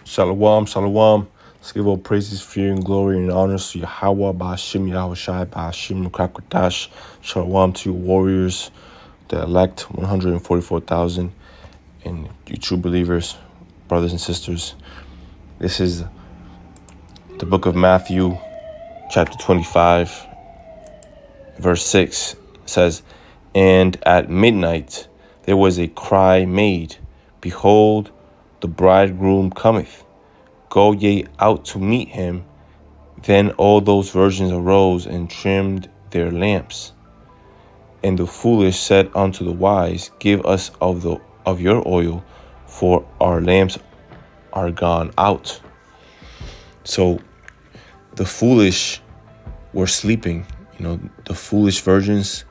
Shalom, shalom. Let's give all praises, fear, and glory and honors to Yahweh, Ba'ashim, Yahushai, Ba'ashim, Nukakwatash. Shalom to you warriors, the elect, 144,000, and you true believers, brothers and sisters. This is the book of Matthew, chapter 25, verse 6. It says, "And at midnight there was a cry made, Behold, the bridegroom cometh. Go ye out to meet him. Then all those virgins arose and trimmed their lamps. And the foolish said unto the wise, Give us of your oil, for our lamps are gone out." So the foolish were sleeping. The foolish virgins,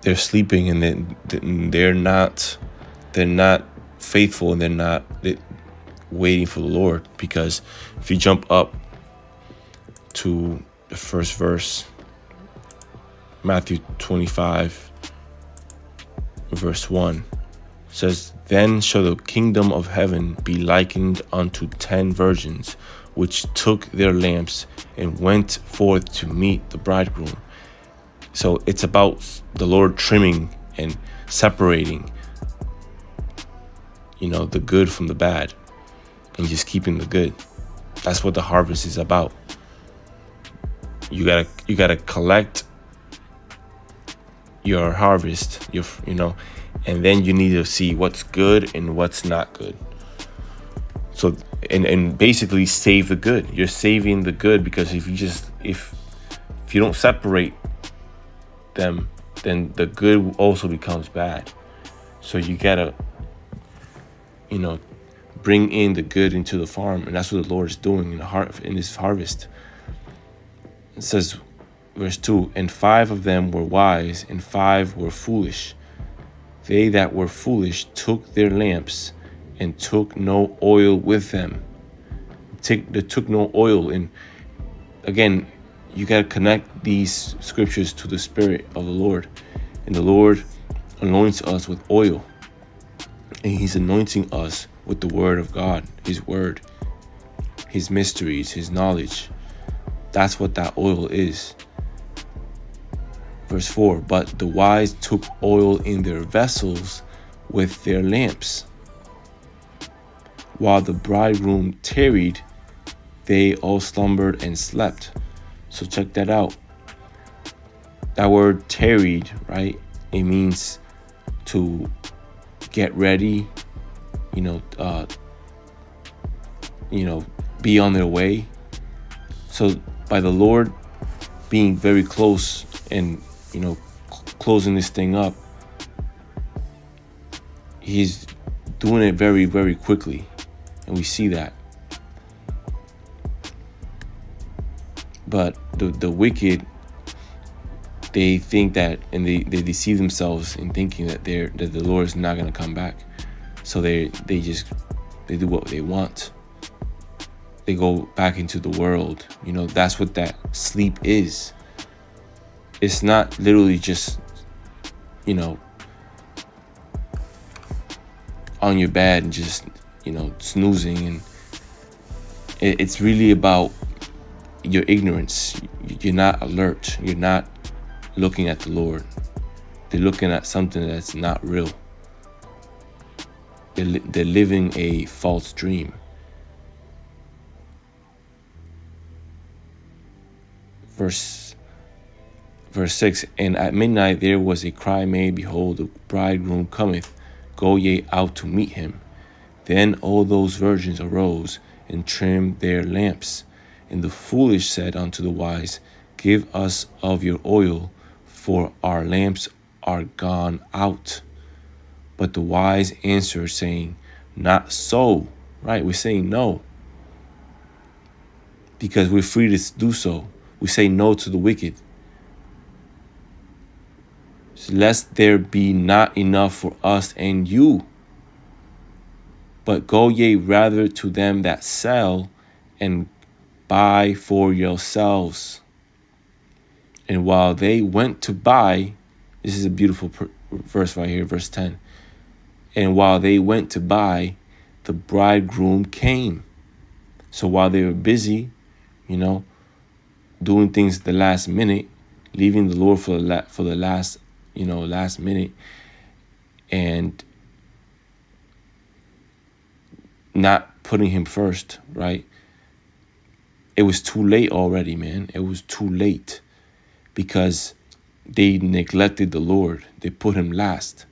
they're sleeping, and they're not faithful, and they're not waiting for the Lord. Because if you jump up to the first verse, Matthew 25, verse 1, says, "Then shall the kingdom of heaven be likened unto 10 virgins, which took their lamps and went forth to meet the bridegroom." So it's about the Lord trimming and separating, the good from the bad, and just keeping the good. That's what the harvest is about. You gotta collect your harvest, and then you need to see what's good and what's not good. So and basically save the good. You're saving the good, because if you don't separate them, then the good also becomes bad. So you gotta bring in the good into the farm, and that's what the Lord is doing in this harvest. It says, verse 2, "And 5 of them were wise, and 5 were foolish. They that were foolish took their lamps, and took no oil with them." They took no oil. And again, you got to connect these scriptures to the Spirit of the Lord. And the Lord anoints us with oil. And He's anointing us with the Word of God, His Word, His mysteries, His knowledge. That's what that oil is. Verse 4, "But the wise took oil in their vessels with their lamps. While the bridegroom tarried, they all slumbered and slept." So check that out. That word tarried, right? It means to get ready, be on their way. So by the Lord being very close and, closing this thing up, He's doing it very, very quickly. And we see that. But the wicked, they think that, and they deceive themselves in thinking that the Lord is not going to come back. So they do what they want. They go back into the world. That's what that sleep is. It's not literally just, on your bed and just, snoozing. And it's really about your ignorance. You're not alert. You're not looking at the Lord. They're looking at something that's not real. They're living a false dream. Verse 6, "And at midnight there was a cry made, Behold, the bridegroom cometh. Go ye out to meet him. Then all those virgins arose and trimmed their lamps. And the foolish said unto the wise, Give us of your oil, for our lamps are gone out. But the wise answered, saying, Not so." Right? We're saying no, because we're free to do so. We say no to the wicked. "Lest there be not enough for us and you. But go ye rather to them that sell, and buy for yourselves." And while they went to buy, this is a beautiful verse right here, verse 10. "And while they went to buy, the bridegroom came. So while they were busy, doing things at the last minute, leaving the Lord for the last minute, and not putting him first, right? It was too late already, man. It was too late because they neglected the Lord. They put him last.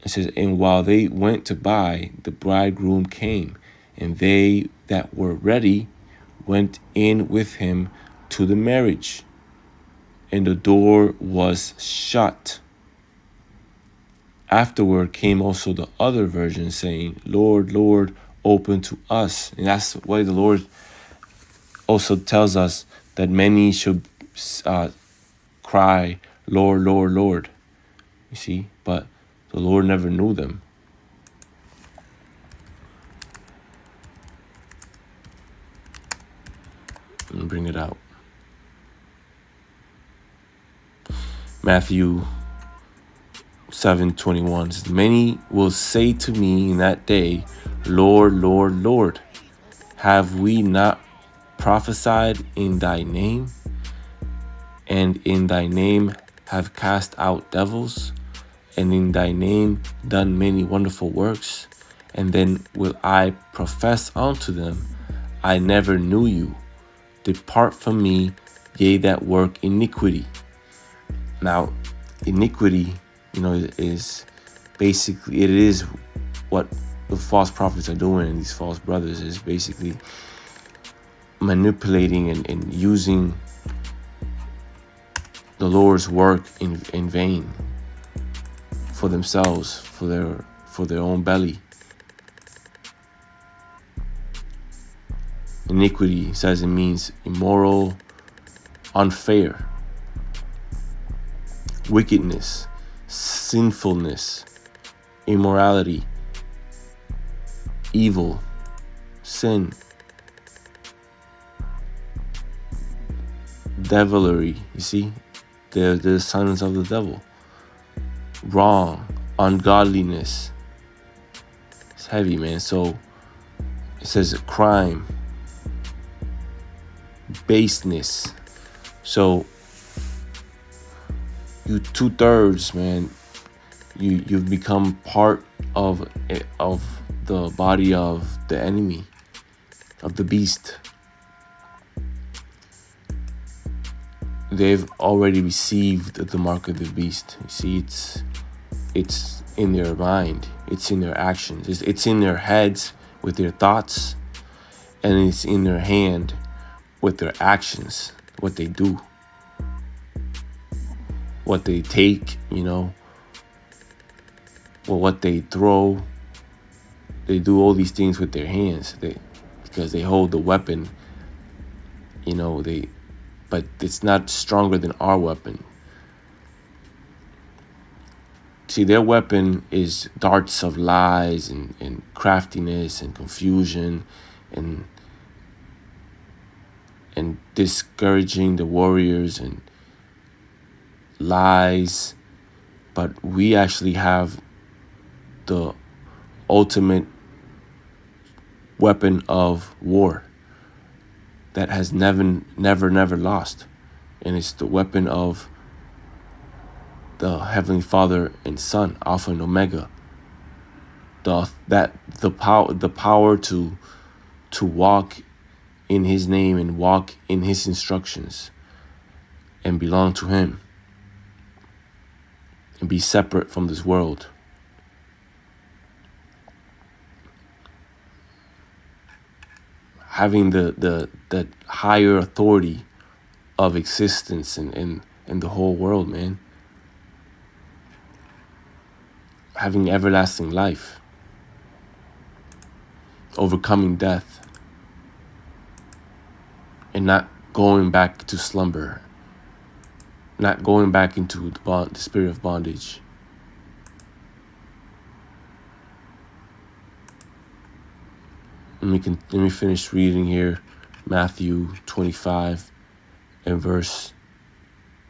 It says, and while they went to buy, the bridegroom came, and they that were ready went in with him to the marriage, and the door was shut. Afterward came also the other virgins, saying, Lord, Lord, open to us. And that's why the Lord also tells us that many should cry, Lord, Lord, Lord. You see, but the Lord never knew them. Let me bring it out. Matthew 7:21 says, many will say to me in that day, Lord, Lord, Lord, have we not prophesied in thy name, and in thy name have cast out devils, and in thy name done many wonderful works? And then will I profess unto them, I never knew you. Depart from me, ye that work iniquity. Now, iniquity, is basically, it is what the false prophets are doing, and these false brothers is basically manipulating and using the Lord's work in vain for themselves, for their own belly. Iniquity says it means immoral, unfair, wickedness, sinfulness, immorality, evil, sin, devilry. You see, they're the sons of the devil. Wrong, ungodliness. It's heavy, man. So it says crime, baseness. So you 2/3, man. You've become part of the body of the enemy, of the beast. They've already received the mark of the beast. You see, it's in their mind, it's in their actions, it's in their heads with their thoughts, and it's in their hand with their actions, what they do, what they take, what they throw. They do all these things with their hands, because they hold the weapon, but it's not stronger than our weapon. See, their weapon is darts of lies and craftiness and confusion and discouraging the warriors and lies. But we actually have the ultimate weapon of war that has never lost. And it's the weapon of the Heavenly Father and Son, Alpha and Omega. The power to walk in His name and walk in His instructions and belong to Him and be separate from this world. Having the higher authority of existence in the whole world, man. Having everlasting life. Overcoming death. And not going back to slumber. Not going back into the spirit of bondage. Let me finish reading here. Matthew 25 and verse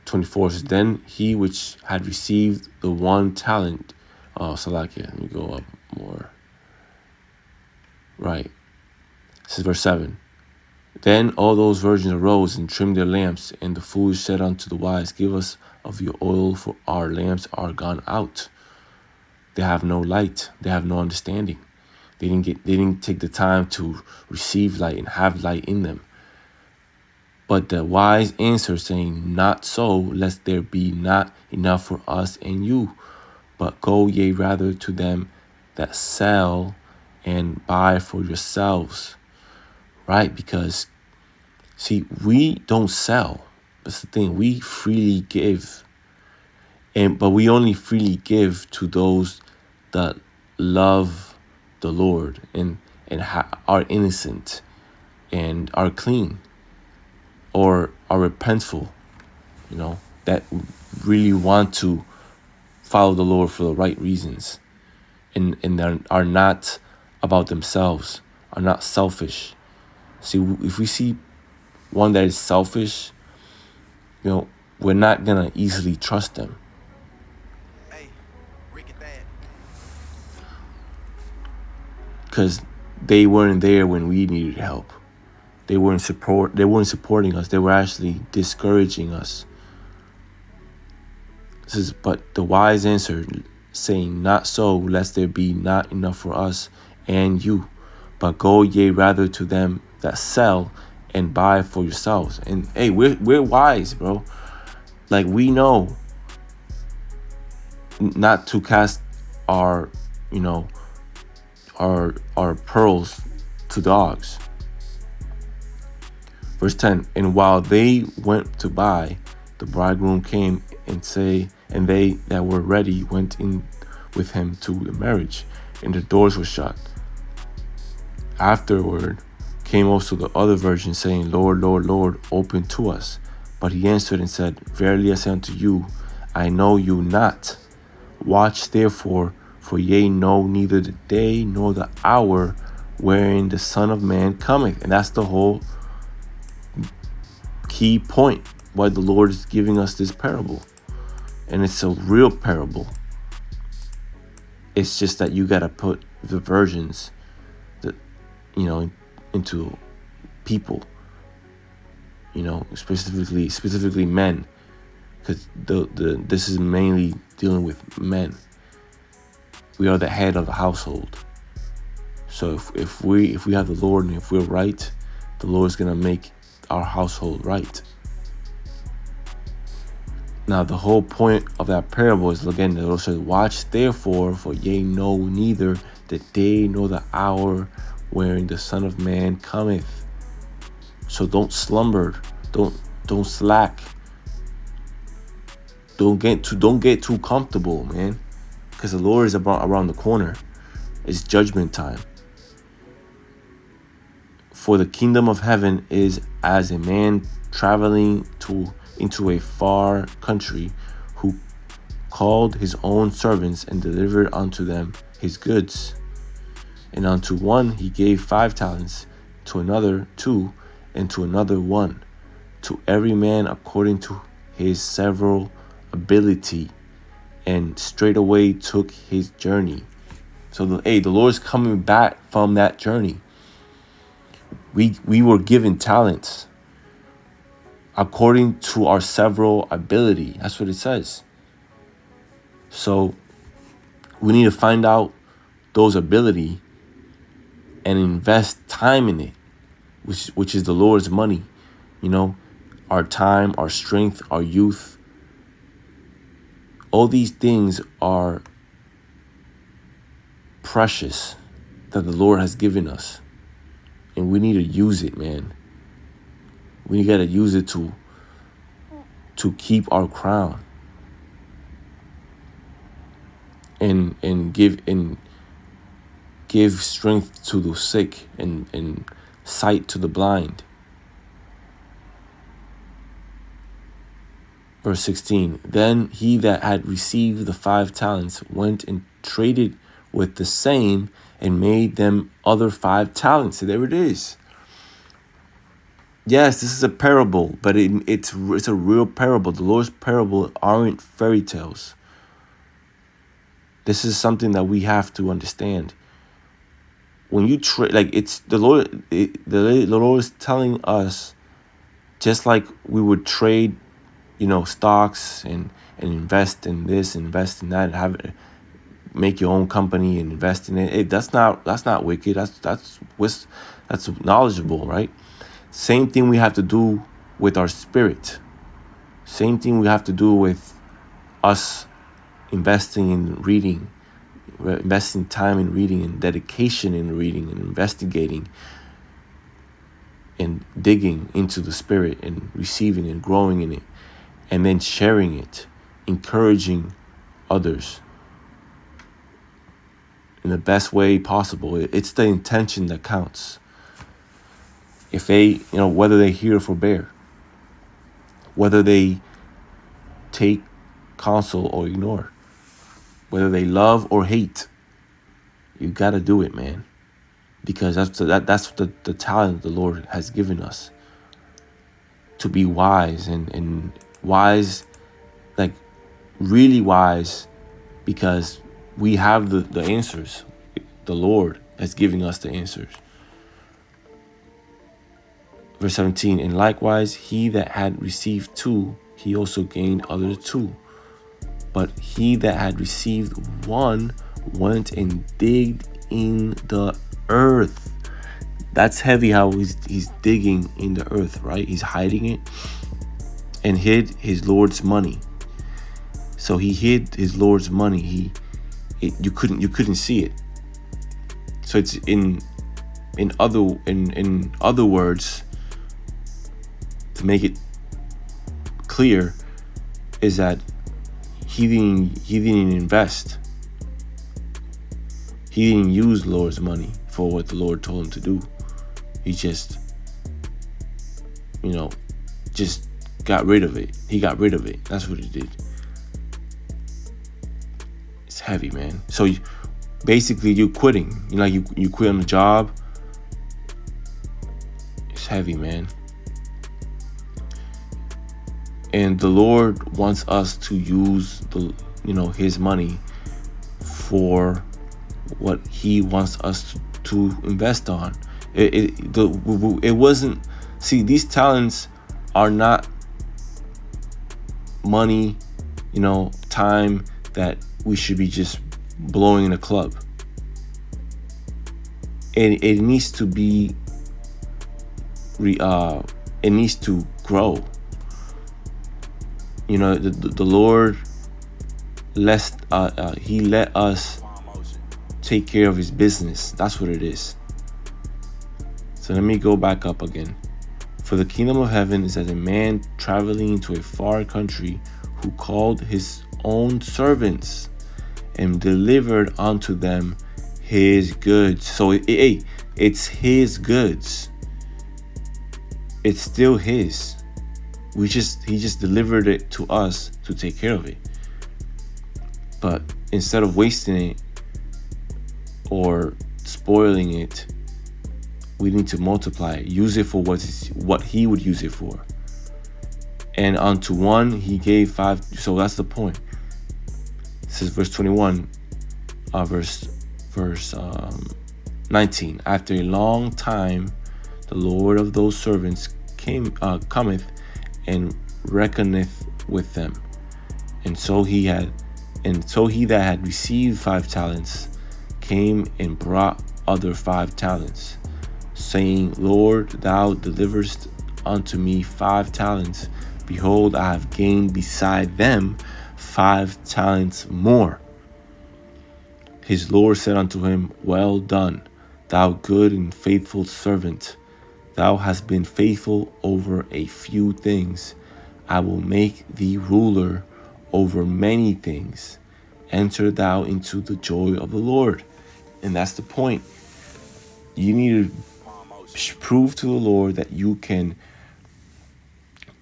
24 says, then he which had received the 1 talent. Oh, Salakia, let me go up more. Right. This is verse 7. Then all those virgins arose and trimmed their lamps, and the foolish said unto the wise, Give us of your oil, for our lamps are gone out. They have no light. They have no understanding. They didn't take the time to receive light and have light in them. But the wise answered, saying, Not so, lest there be not enough for us and you. But go ye rather to them that sell and buy for yourselves. Right? Because, see, we don't sell. That's the thing. We freely give. But we only freely give to those that love the Lord and are innocent and are clean or are repentful, that really want to follow the Lord for the right reasons and are not about themselves, are not selfish. See, if we see one that is selfish, we're not going to easily trust them. Because they weren't there when we needed help. They weren't supporting us. They were actually discouraging us. But the wise answered, saying, Not so, lest there be not enough for us and you. But go ye rather to them that sell and buy for yourselves. And hey, we're wise, bro. Like, we know not to cast our pearls to dogs. Verse 10, and while they went to buy, the bridegroom came, and they that were ready went in with him to the marriage, and the doors were shut. Afterward came also the other virgins, saying, Lord, Lord, Lord, open to us. But he answered and said, Verily I say unto you, I know you not. Watch therefore, for ye know neither the day nor the hour wherein the Son of Man cometh. And that's the whole key point why the Lord is giving us this parable. And it's a real parable. It's just that you got to put the virgins into people, specifically men, because this is mainly dealing with men. We are the head of the household. So if we have the Lord, and if we're right, the Lord is gonna make our household right. Now the whole point of that parable is, again, the Lord says, Watch therefore, for ye know neither the day nor the hour wherein the Son of Man cometh. So don't slumber, don't slack, don't get too comfortable, man, because the Lord is around the corner. It's judgment time. For the kingdom of heaven is as a man traveling into a far country, who called his own servants and delivered unto them his goods. And unto one he gave 5 talents, to another 2, and to another 1, to every man according to his several ability. And straightway took his journey. So the Lord's coming back from that journey. We were given talents according to our several ability. That's what it says. So we need to find out those ability and invest time in it, which is the Lord's money. Our time, our strength, our youth. All these things are precious that the Lord has given us. And we need to use it, man. We got to use it to keep our crown. And give strength to the sick and sight to the blind. Verse 16, then he that had received the 5 talents went and traded with the same and made them other 5 talents. So there it is. Yes, this is a parable, but it's a real parable. The Lord's parable aren't fairy tales. This is something that we have to understand. When you trade, like, it's the Lord, the Lord is telling us, just like we would trade, stocks and invest in this, invest in that, and make your own company and invest in it. That's not wicked. That's knowledgeable, right? Same thing we have to do with our spirit. Same thing we have to do with us investing in reading, investing time in reading and dedication in reading and investigating and digging into the spirit and receiving and growing in it, and then sharing it, encouraging others in the best way possible. It's the intention that counts. If they, whether they hear or forbear, whether they take counsel or ignore, whether they love or hate, you got to do it, man. Because that's the talent the Lord has given us, to be wise and wise, like really wise, because we have the answers. The Lord is giving us the answers. Verse 17, and likewise, he that had received 2, he also gained others 2. But he that had received 1 went and digged in the earth. That's heavy, how he's digging in the earth, right? He's hiding it, and hid his Lord's money. So he hid his Lord's money. You couldn't see it. So it's in other words, to make it clear, is that he didn't invest. He didn't use the Lord's money for what the Lord told him to do. He just got rid of it. He got rid of it. That's what he did. It's heavy, man. So basically, you're quitting. You quit on the job. It's heavy, man. And the Lord wants us to use his money for what he wants us to invest on. It wasn't. See, these talents are not money, time that we should be just blowing in a club. And it needs to be. It needs to grow. The Lord he let us take care of his business. That's what it is. So let me go back up again. For the kingdom of heaven is as a man traveling to a far country, who called his own servants and delivered unto them his goods. So it's his goods. It's still his. He just delivered it to us to take care of it. But instead of wasting it or spoiling it, we need to multiply it, use it for what he would use it for. And unto one he gave 5. So that's the point. It says verse 21, verse 19. After a long time, the Lord of those servants cometh and reckoneth with them. And so he that had received 5 talents came and brought other 5 talents, saying, Lord, thou deliverest unto me 5 talents. Behold, I have gained beside them 5 talents more. His Lord said unto him, Well done, thou good and faithful servant. Thou hast been faithful over a few things. I will make thee ruler over many things. Enter thou into the joy of the Lord. And that's the point. You need to prove to the Lord that you can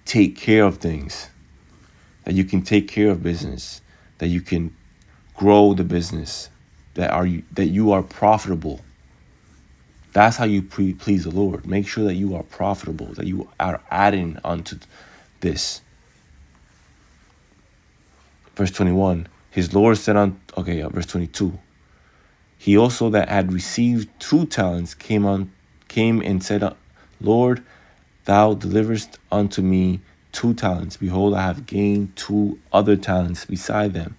take care of things, that you can take care of business, that you can grow the business, that you are profitable. That's how you please the Lord. Make sure that you are profitable, that you are adding onto this. Verse 21, His Lord said verse 22. He also that had received 2 talents came and said, Lord, thou deliverest unto me 2 talents. Behold, I have gained 2 other talents beside them.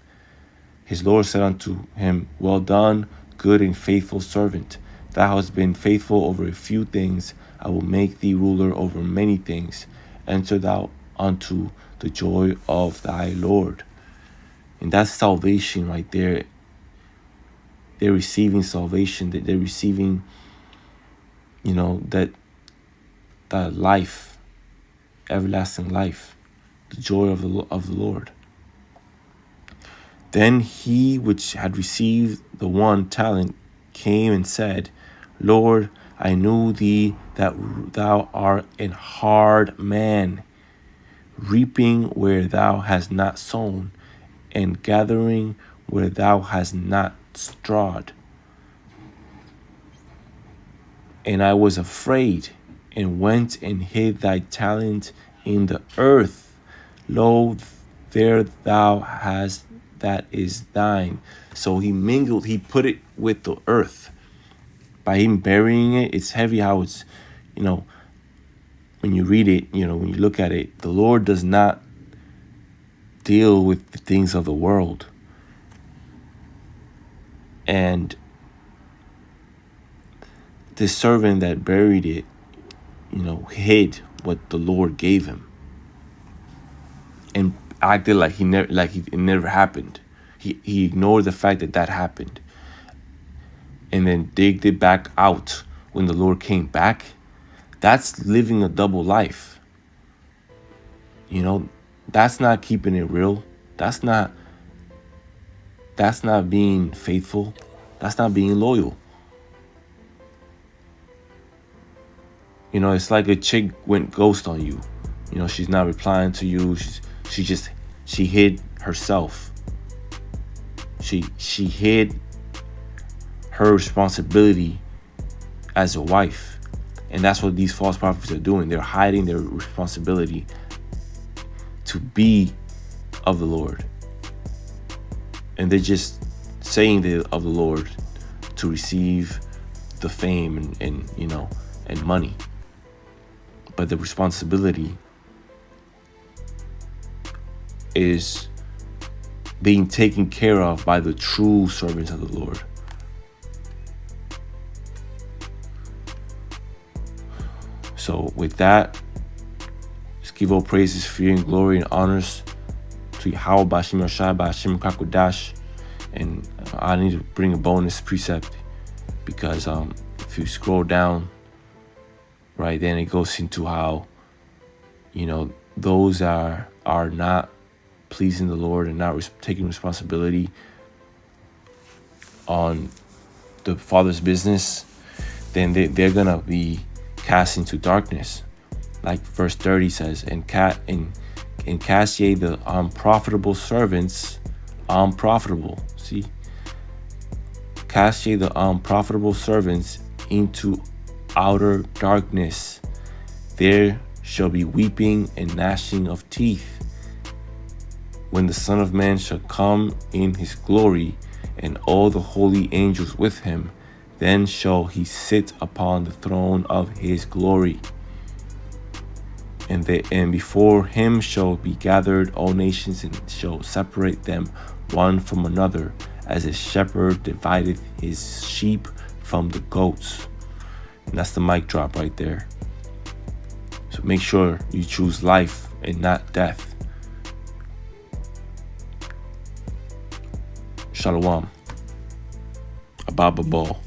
His Lord said unto him, Well done, good and faithful servant. Thou hast been faithful over a few things. I will make thee ruler over many things. Enter thou unto the joy of thy Lord. And that's salvation right there. They're receiving salvation. That they're receiving, that life, everlasting life, the joy of the Lord. Then he which had received the 1 talent came and said, Lord, I knew thee that thou art an hard man, reaping where thou hast not sown, and gathering where thou hast not strawed. And I was afraid, and went and hid thy talent in the earth. Lo, there thou hast that is thine. So he put it with the earth. By him burying it, it's heavy how it's, when you read it, when you look at it, the Lord does not deal with the things of the world. And this servant that buried it, hid what the Lord gave him, and acted like it never happened. He ignored the fact that happened, and then digged it back out when the Lord came back. That's living a double life. That's not keeping it real. That's not being faithful. That's not being loyal. It's like a chick went ghost on you. She's not replying to you. She hid herself. She hid her responsibility as a wife. And that's what these false prophets are doing. They're hiding their responsibility to be of the Lord. And they're just saying they're of the Lord to receive the fame and money. But the responsibility is being taken care of by the true servants of the Lord. So with that, just give all praises, fear, and glory and honors to Yahweh Bashim Yoshai Bashim Kakodash. And I need to bring a bonus precept because if you scroll down, right, then it goes into how, those are not pleasing the Lord and not taking responsibility on the Father's business, then they're going to be cast into darkness. Like verse 30 says, and cast ye the unprofitable servants, see? Cast ye the unprofitable servants into outer darkness. There shall be weeping and gnashing of teeth, when the Son of Man shall come in his glory, and all the holy angels with him. Then shall he sit upon the throne of his glory. And before him shall be gathered all nations, and shall separate them one from another, as a shepherd divideth his sheep from the goats. And that's the mic drop right there. So make sure you choose life and not death. Shalom. Ababa Ball.